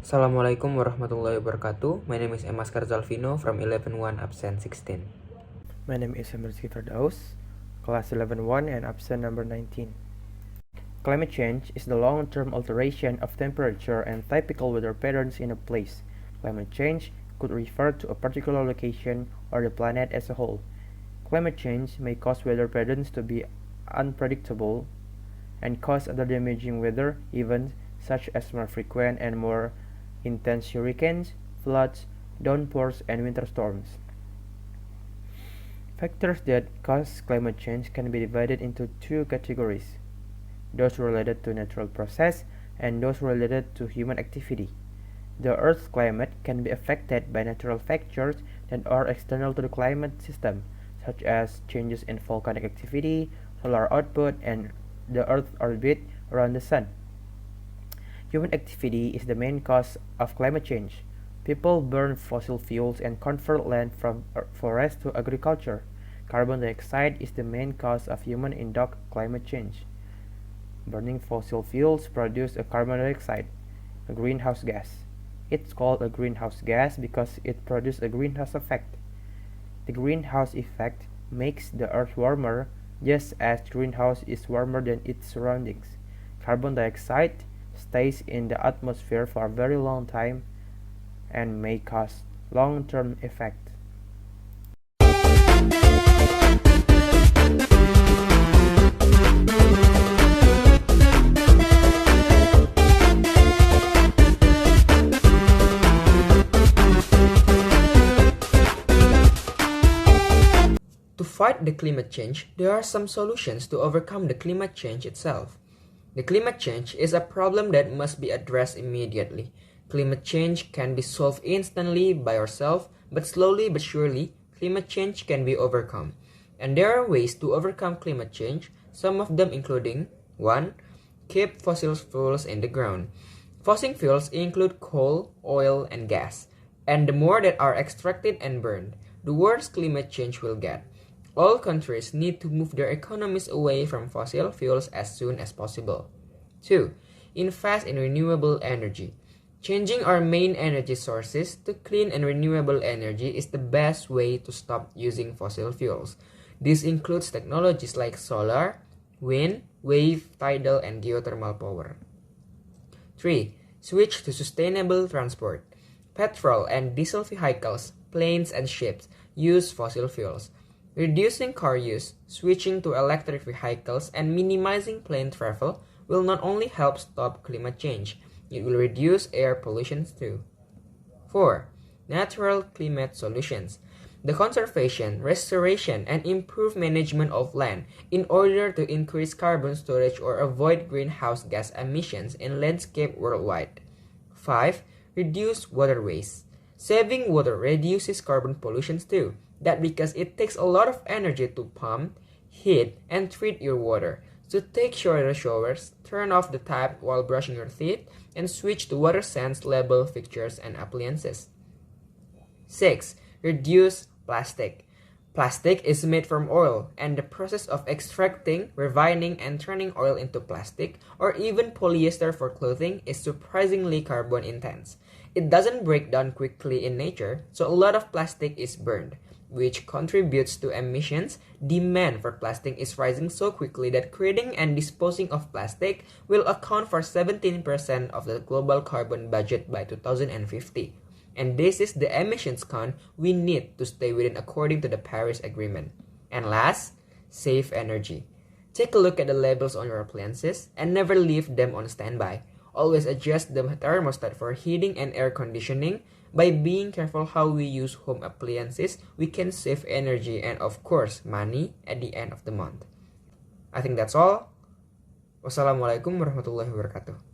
Assalamualaikum warahmatullahi wabarakatuh. My name is Azqar Zalvino from 11-1 absent 16. My name is Rizky Firdaus, class 11-1 and absent number 19. Climate change is the long-term alteration of temperature and typical weather patterns in a place. Climate change could refer to a particular location or the planet as a whole. Climate change may cause weather patterns to be unpredictable and cause other damaging weather events such as more frequent and more intense hurricanes, floods, downpours, and winter storms. Factors that cause climate change can be divided into two categories: those related to natural process and those related to human activity. The Earth's climate can be affected by natural factors that are external to the climate system, such as changes in volcanic activity, solar output, and the Earth's orbit around the Sun. Human activity is the main cause of climate change. People burn fossil fuels and convert land from forests to agriculture. Carbon dioxide is the main cause of human-induced climate change. Burning fossil fuels produces a carbon dioxide, a greenhouse gas. It's called a greenhouse gas because it produces a greenhouse effect. The greenhouse effect makes the Earth warmer, just as the greenhouse is warmer than its surroundings. Carbon dioxide stays in the atmosphere for a very long time and may cause long-term effects. To fight the climate change, there are some solutions to overcome the climate change itself. The climate change is a problem that must be addressed immediately. Climate change can be solved instantly by ourselves, but slowly but surely, climate change can be overcome. And there are ways to overcome climate change, some of them including 1. Keep fossil fuels in the ground. Fossil fuels include coal, oil, and gas. And the more that are extracted and burned, the worse climate change will get. All countries need to move their economies away from fossil fuels as soon as possible. 2. Invest in renewable energy. Changing our main energy sources to clean and renewable energy is the best way to stop using fossil fuels. This includes technologies like solar, wind, wave, tidal, and geothermal power. 3. Switch to sustainable transport. Petrol and diesel vehicles, planes, and ships use fossil fuels. Reducing car use, switching to electric vehicles, and minimizing plane travel will not only help stop climate change, it will reduce air pollution too. 4. Natural climate solutions. The conservation, restoration, and improved management of land in order to increase carbon storage or avoid greenhouse gas emissions in landscape worldwide. 5. Reduce water waste. Saving water reduces carbon pollution too. That because it takes a lot of energy to pump, heat, and treat your water. So take shorter showers, turn off the tap while brushing your teeth, and switch to water sense label fixtures and appliances. 6. Reduce plastic. Plastic is made from oil, and the process of extracting, refining, and turning oil into plastic, or even polyester for clothing, is surprisingly carbon intense. It doesn't break down quickly in nature, so a lot of plastic is burned, which contributes to emissions. Demand for plastic is rising so quickly that creating and disposing of plastic will account for 17% of the global carbon budget by 2050. And this is the emissions count we need to stay within according to the Paris Agreement. And last, save energy. Take a look at the labels on your appliances and never leave them on standby. Always adjust the thermostat for heating and air conditioning. By being careful how we use home appliances, we can save energy and of course money at the end of the month. I think that's all. Wassalamualaikum warahmatullahi wabarakatuh.